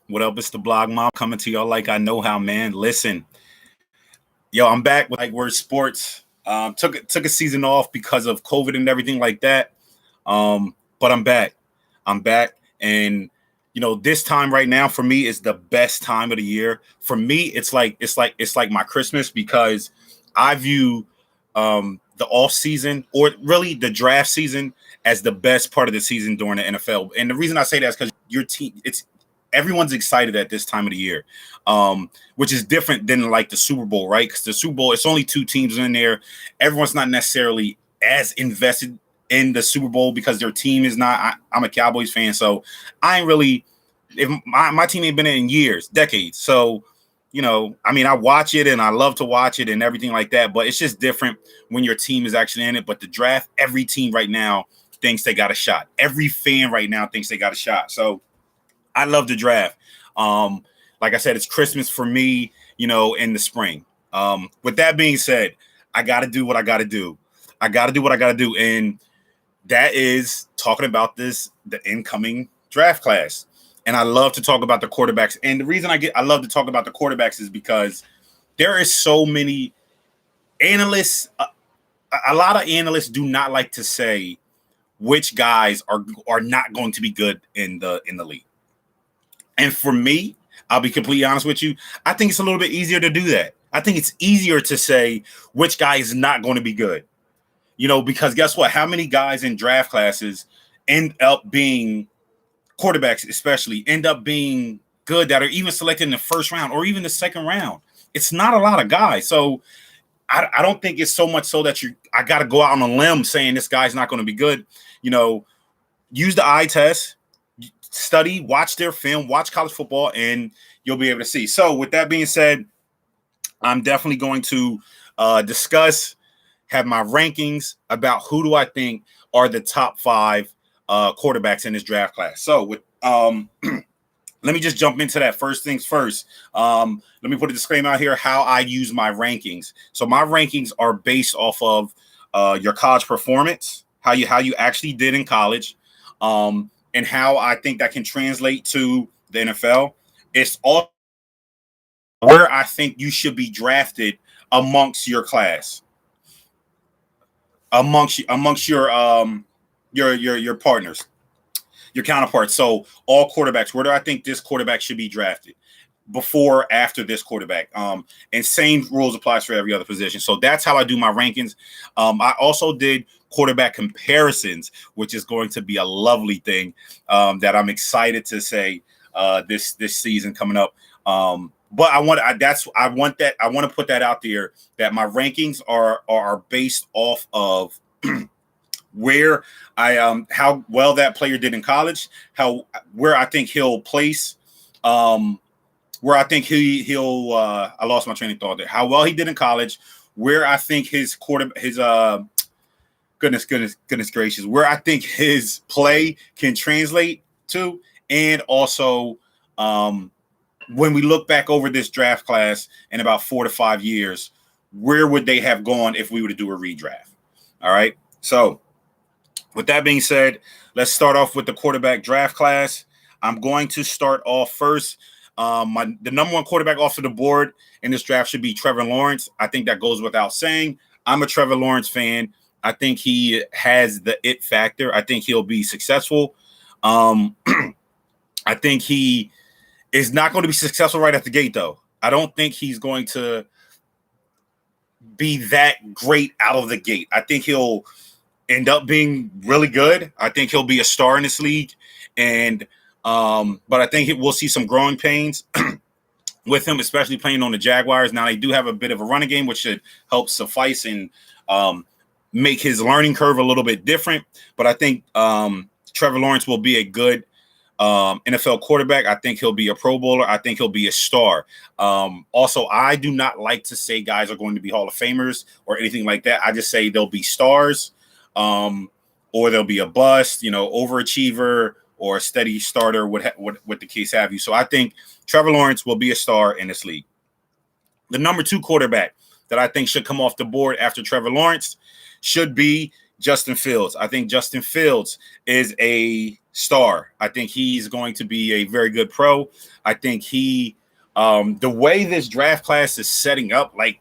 What up? It's the blog mom coming to y'all like I know how, man. Listen, yo, I'm back with Likeword Sports. Took a season off because of COVID and everything like that. But I'm back. I'm back, and this time right now for me is the best time of the year. For me, it's like my Christmas because I view the off season or really the draft season as the best part of the season during the NFL. And the reason I say that is because your team, it's everyone's excited at this time of the year, which is different than like the Super Bowl, right? Because the Super Bowl, it's only two teams in there. Everyone's not necessarily as invested in the Super Bowl because their team is not. I'm a Cowboys fan, so I ain't really. If my team ain't been in years, decades, so I mean, I watch it and I love to watch it and everything like that. But it's just different when your team is actually in it. But the draft, every team right now thinks they got a shot. Every fan right now thinks they got a shot. So I love the draft. Like I said, it's Christmas for me, in the spring. With that being said, I got to do what I got to do. I got to do what I got to do. And that is talking about the incoming draft class. And I love to talk about the quarterbacks. And the reason I love to talk about the quarterbacks is because there is so many analysts. A lot of analysts do not like to say which guys are not going to be good in the league. And for me, I'll be completely honest with you. I think it's a little bit easier to do that. I think it's easier to say which guy is not going to be good. Because guess what? How many guys in draft classes end up being quarterbacks, especially end up being good that are even selected in the first round or even the second round? It's not a lot of guys. So I don't think it's so much so that I got to go out on a limb saying this guy's not going to be good. Use the eye test. Study, watch their film, watch college football, and you'll be able to see. So with that being said, I'm definitely going to have my rankings about who do I think are the top 5 quarterbacks in this draft class. So with let me just jump into that. First things first. Let me put a disclaimer out here how I use my rankings. So my rankings are based off of your college performance, how you actually did in college, and how I think that can translate to the NFL. It's all where I think you should be drafted amongst your class, amongst your partners, your counterparts. So all quarterbacks, where do I think this quarterback should be drafted? Before, after this quarterback. And same rules applies for every other position. So that's how I do my rankings. I also did quarterback comparisons, which is going to be a lovely thing that I'm excited to say this season coming up. But I want to put that out there that my rankings are based off of where I how well that player did in college, where I think he'll place, where I think he'll I lost my train of thought there. How well he did in college, where I think goodness gracious, where I think his play can translate to, and also when we look back over this draft class in about 4 to 5 years, where would they have gone if we were to do a redraft? All right. So with that being said, let's start off with the quarterback draft class. I'm going to start off first. The number 1 quarterback off of the board in this draft should be Trevor Lawrence. I think that goes without saying. I'm a Trevor Lawrence fan. I think he has the it factor. I think he'll be successful. I think he is not going to be successful right at the gate, though. I don't think he's going to be that great out of the gate. I think he'll end up being really good. I think he'll be a star in this league. And but I think we'll see some growing pains with him, especially playing on the Jaguars. Now, they do have a bit of a running game, which should help suffice and make his learning curve a little bit different. But I think Trevor Lawrence will be a good NFL quarterback. I think he'll be a Pro Bowler. I think he'll be a star. Also, I do not like to say guys are going to be Hall of Famers or anything like that. I just say they'll be stars, or they'll be a bust, overachiever, or a steady starter, what the case have you. So I think Trevor Lawrence will be a star in this league. The number 2 quarterback that I think should come off the board after Trevor Lawrence should be Justin Fields. I think Justin Fields is a star. I think he's going to be a very good pro. I think the way this draft class is setting up, like,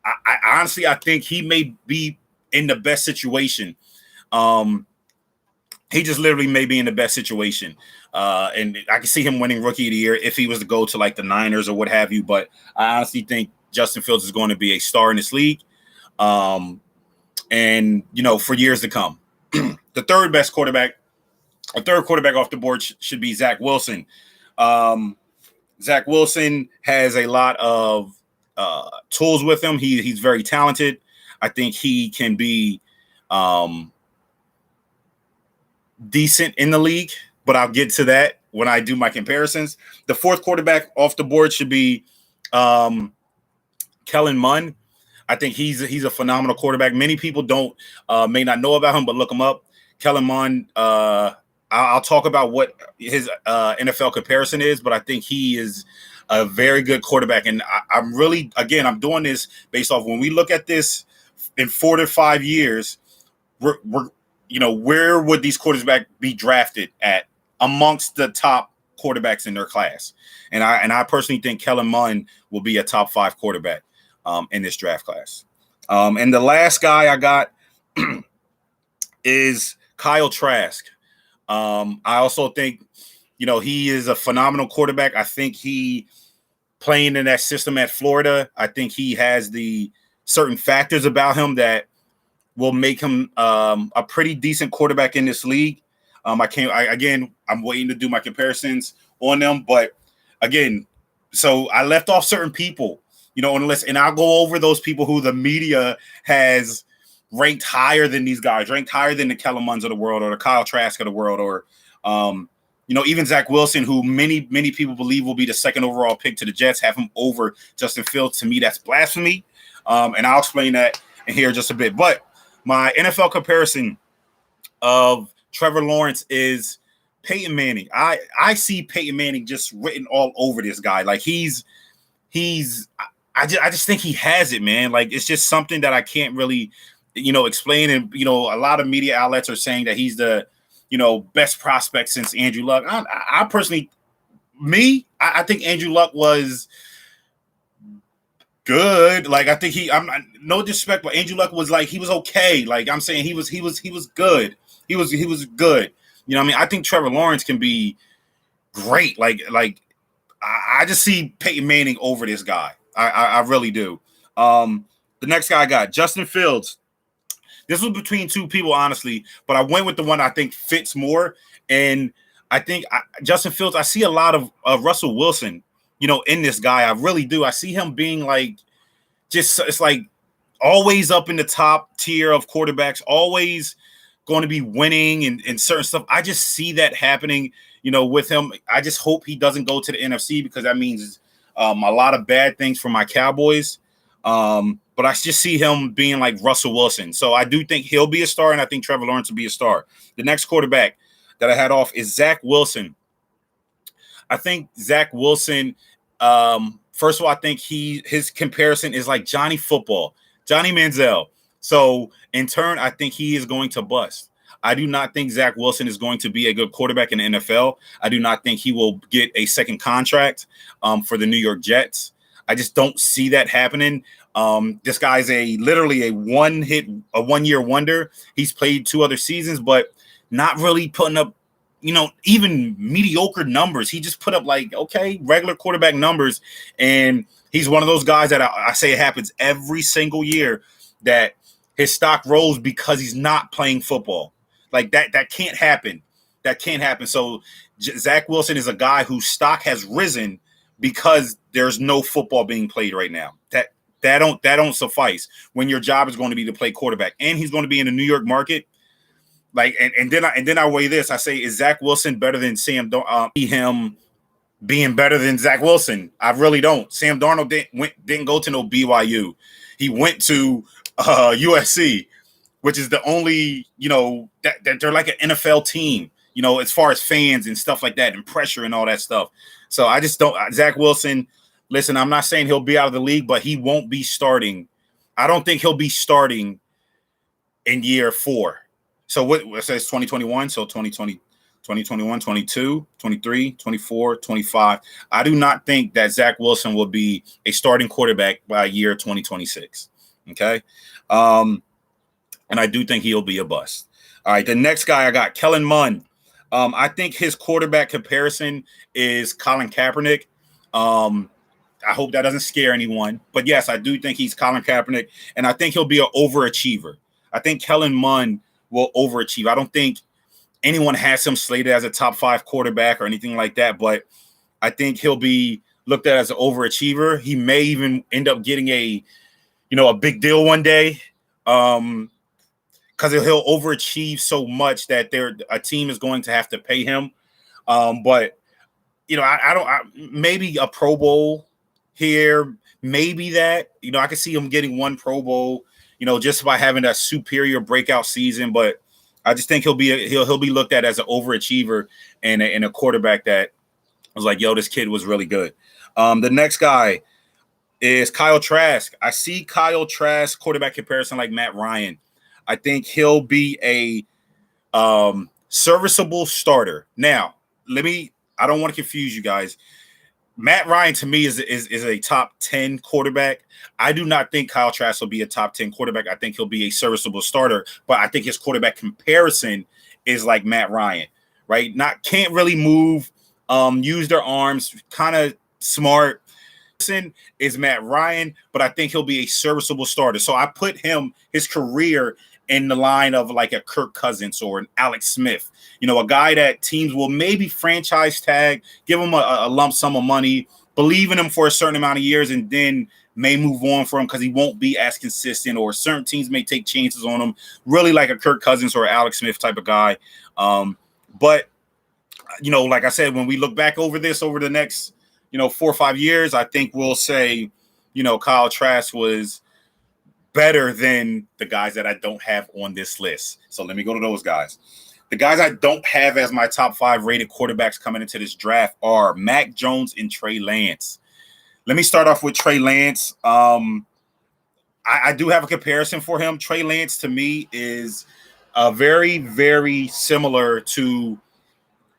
I honestly, I think he may be in the best situation. He just literally may be in the best situation. And I can see him winning Rookie of the Year if he was to go to like the Niners or what have you. But I honestly think Justin Fields is going to be a star in this league. And, for years to come. The third quarterback off the board should be Zach Wilson. Zach Wilson has a lot of tools with him. He's very talented. I think he can be decent in the league, but I'll get to that when I do my comparisons. The fourth quarterback off the board should be Kellen Mond. I think he's a phenomenal quarterback. Many people may not know about him, but look him up. Kellen Mond. I'll talk about what his NFL comparison is, but I think he is a very good quarterback. And I'm really, again, I'm doing this based off when we look at this in 4 to 5 years, we're where would these quarterbacks be drafted at amongst the top quarterbacks in their class? And I personally think Kellen Mond will be a top 5 quarterback in this draft class. And the last guy I got is Kyle Trask. I also think, he is a phenomenal quarterback. I think he playing in that system at Florida, I think he has the certain factors about him that will make him a pretty decent quarterback in this league. I'm waiting to do my comparisons on them. But again, so I left off certain people, on the list, and I'll go over those people who the media has ranked higher than these guys, ranked higher than the Kellen Monds of the world or the Kyle Trask of the world, or, even Zach Wilson, who many people believe will be the second overall pick to the Jets, have him over Justin Fields. To me, that's blasphemy. And I'll explain that in here just a bit. But my NFL comparison of Trevor Lawrence is Peyton Manning. I see Peyton Manning just written all over this guy. Like I just think he has it, man. Like, it's just something that I can't really, explain. And, a lot of media outlets are saying that he's the, best prospect since Andrew Luck. I personally, I think Andrew Luck was good. Like, I think I'm no disrespect, but Andrew Luck was like, he was okay. Like, I'm saying he was good. He was good. I think Trevor Lawrence can be great. Like I just see Peyton Manning over this guy. I really do. The next guy I got, Justin Fields. This was between two people, honestly, but I went with the one I think fits more. And I think Justin Fields, I see a lot of Russell Wilson, in this guy. I really do. I see him being like, it's like always up in the top tier of quarterbacks, always going to be winning and certain stuff. I just see that happening, with him. I just hope he doesn't go to the NFC, because that means a lot of bad things for my Cowboys. But I just see him being like Russell Wilson. So I do think he'll be a star, and I think Trevor Lawrence will be a star. The next quarterback that I had off is Zach Wilson. I think Zach Wilson, first of all, I think his comparison is like Johnny Football, Johnny Manziel. So in turn, I think he is going to bust. I do not think Zach Wilson is going to be a good quarterback in the NFL. I do not think he will get a second contract for the New York Jets. I just don't see that happening. This guy's literally a one-year wonder. He's played 2 other seasons, but not really putting up, even mediocre numbers. He just put up regular quarterback numbers. And he's one of those guys that I say it happens every single year, that his stock rose because he's not playing football. Like that can't happen. That can't happen. So Zach Wilson is a guy whose stock has risen because there's no football being played right now. That don't suffice when your job is going to be to play quarterback, and he's going to be in the New York market. Like, and then I weigh this. I say, is Zach Wilson better than Sam Darnold? Him being better than Zach Wilson, I really don't. Sam Darnold didn't go to no BYU. He went to USC, which is the only, that they're like an NFL team, as far as fans and stuff like that and pressure and all that stuff. So I just don't. Zach Wilson, listen, I'm not saying he'll be out of the league, but he won't be starting. I don't think he'll be starting in year 4. So what it says 2021, so 2020. 2021, 22, 23, 24, 25. I do not think that Zach Wilson will be a starting quarterback by year 2026. Okay. And I do think he'll be a bust. All right. The next guy I got, Kellen Mond. I think his quarterback comparison is Colin Kaepernick. I hope that doesn't scare anyone. But yes, I do think he's Colin Kaepernick, and I think he'll be an overachiever. I think Kellen Mond will overachieve. I don't think anyone has him slated as a top 5 quarterback or anything like that, but I think he'll be looked at as an overachiever. He may even end up getting a big deal one day. Because he'll overachieve so much that a team is going to have to pay him. But maybe a Pro Bowl here, maybe that. I could see him getting one Pro Bowl, just by having that superior breakout season. But I just think he'll be looked at as an overachiever and a quarterback that was like, yo, this kid was really good. The next guy is Kyle Trask. I see Kyle Trask quarterback comparison like Matt Ryan. I think he'll be a serviceable starter. Now, I don't want to confuse you guys. Matt Ryan to me is a top 10 quarterback. I do not think Kyle Trask will be a top 10 quarterback. I think he'll be a serviceable starter, but I think his quarterback comparison is like Matt Ryan, right? Can't really move, use their arms, kind of smart. Is Matt Ryan, but I think he'll be a serviceable starter. So I put his career in the line of like a Kirk Cousins or an Alex Smith, a guy that teams will maybe franchise tag, give him a lump sum of money, believe in him for a certain amount of years, and then may move on for him because he won't be as consistent, or certain teams may take chances on him, really like a Kirk Cousins or Alex Smith type of guy. But like I said, when we look back over the next 4 or 5 years, I think we'll say, Kyle Trask was better than the guys that I don't have on this list. So let me go to those guys. The guys I don't have as my top 5 rated quarterbacks coming into this draft are Mac Jones and Trey Lance. Let me start off with Trey Lance. I do have a comparison for him. Trey Lance to me is very, very similar to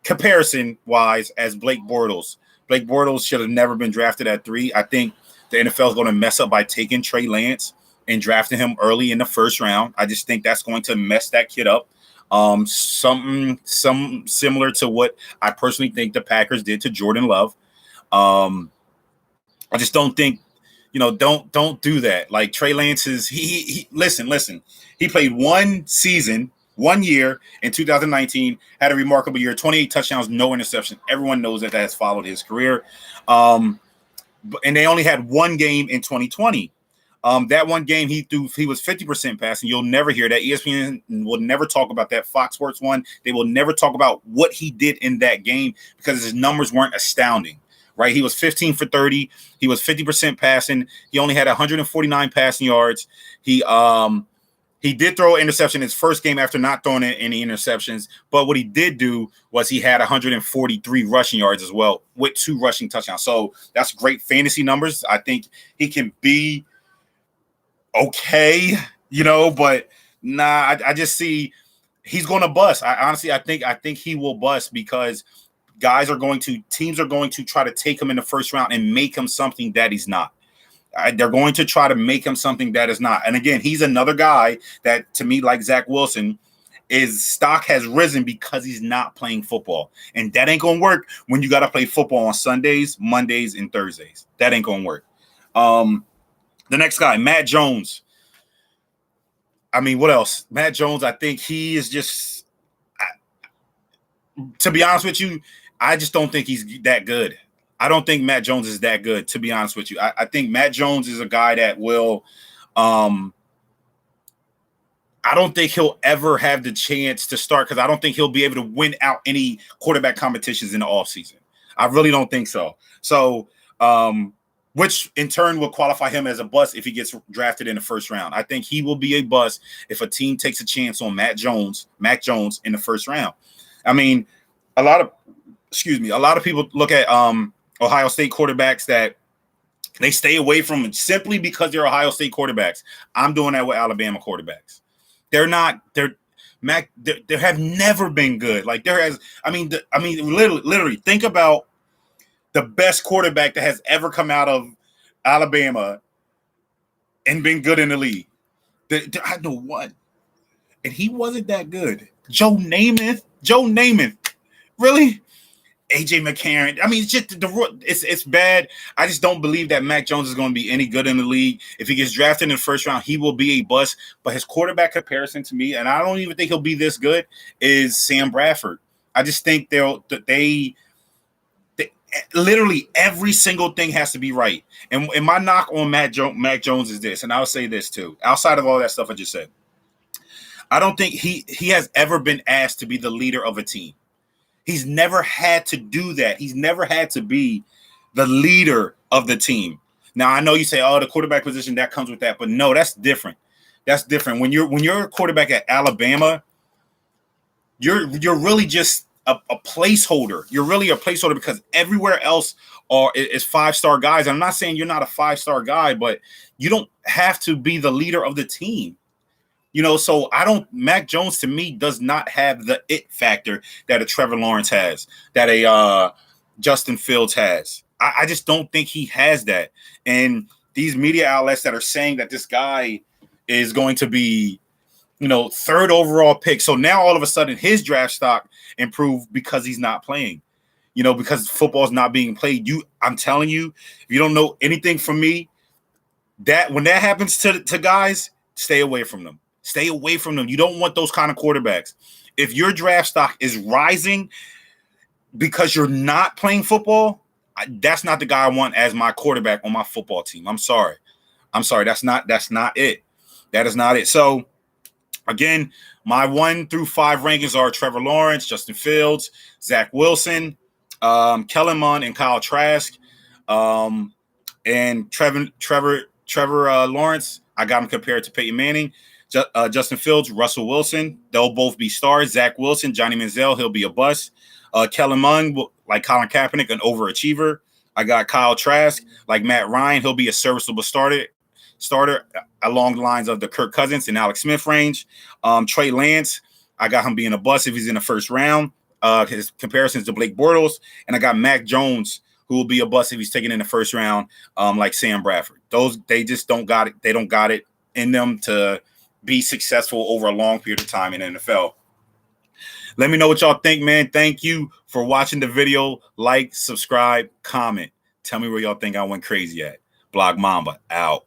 comparison-wise as Blake Bortles. Blake Bortles should have never been drafted at 3. I think the NFL is going to mess up by taking Trey Lance and drafting him early in the first round. I just think that's going to mess that kid up. Something similar to what I personally think the Packers did to Jordan Love. I just don't think, don't do that. Like Trey Lance is listen. He played 1 season, 1 year in 2019, had a remarkable year, 28 touchdowns, no interception. Everyone knows that has followed his career. And they only had 1 game in 2020. That 1 game he was 50% passing. You'll never hear that. ESPN will never talk about that. Fox Sports 1, they will never talk about what he did in that game because his numbers weren't astounding, right? He was 15 for 30. He was 50% passing. He only had 149 passing yards. He did throw an interception in his first game after not throwing any interceptions. But what he did do was he had 143 rushing yards as well with 2 rushing touchdowns. So that's great fantasy numbers. I think he can be okay, but nah, I just see he's going to bust. I think he will bust because teams are going to try to take him in the first round and make him something that he's not. They're going to try to make him something that is not. And again, he's another guy that, to me, like Zach Wilson, his stock has risen because he's not playing football. And that ain't going to work when you got to play football on Sundays, Mondays, and Thursdays. That ain't going to work. The next guy, Matt Jones. I mean, what else? Matt Jones, I think he is just, to be honest with you, I just don't think he's that good. I don't think Matt Jones is that good, to be honest with you. I think Matt Jones is a guy that will I don't think he'll ever have the chance to start because I don't think he'll be able to win out any quarterback competitions in the offseason. I really don't think so. So, which in turn will qualify him as a bust if he gets drafted in the first round. I think he will be a bust if a team takes a chance on Mac Jones in the first round. I mean, a lot of people look at Ohio State quarterbacks that they stay away from simply because they're Ohio State quarterbacks. I'm doing that with Alabama quarterbacks. Mac, there have never been good. Like there has, literally think about the best quarterback that has ever come out of Alabama and been good in the league. I know one, and he wasn't that good. Joe Namath, really? AJ McCarron. I mean, it's bad. I just don't believe that Mac Jones is going to be any good in the league. If he gets drafted in the first round, he will be a bust. But his quarterback comparison to me, and I don't even think he'll be this good, is Sam Bradford. I just think they literally every single thing has to be right. And my knock on Mac Jones is this, and I'll say this too. Outside of all that stuff I just said, I don't think he has ever been asked to be the leader of a team. He's never had to do that. He's never had to be the leader of the team. Now I know you say, "Oh, the quarterback position that comes with that," but no, that's different. That's different. When you're a quarterback at Alabama, you're really just a placeholder. You're really a placeholder because everywhere else is 5-star guys. I'm not saying you're not a 5-star guy, but you don't have to be the leader of the team. So Mac Jones to me does not have the it factor that a Trevor Lawrence has, that a Justin Fields has. I just don't think he has that. And these media outlets that are saying that this guy is going to be, third overall pick. So now all of a sudden his draft stock improved because he's not playing, because football is not being played. I'm telling you, if you don't know anything from me, that when that happens to guys, stay away from them. Stay away from them. You don't want those kind of quarterbacks. If your draft stock is rising because you're not playing football, that's not the guy I want as my quarterback on my football team. I'm sorry. That's not it. That is not it. So again, my 1 through 5 rankings are Trevor Lawrence, Justin Fields, Zach Wilson, Kellen Mond, and Kyle Trask. And Trevor Lawrence, I got him compared to Peyton Manning. Justin Fields, Russell Wilson, they'll both be stars. Zach Wilson, Johnny Manziel, he'll be a bust. Kellen Mond, like Colin Kaepernick, an overachiever. I got Kyle Trask, like Matt Ryan, he'll be a serviceable starter along the lines of the Kirk Cousins and Alex Smith range. Trey Lance, I got him being a bust if he's in the first round. His comparisons to Blake Bortles. And I got Mac Jones, who will be a bust if he's taken in the first round, like Sam Bradford. They just don't got it. They don't got it in them to be successful over a long period of time in the NFL. Let me know what y'all think, man. Thank you for watching the video. Like, subscribe, comment. Tell me where y'all think I went crazy at. Blog Mamba out.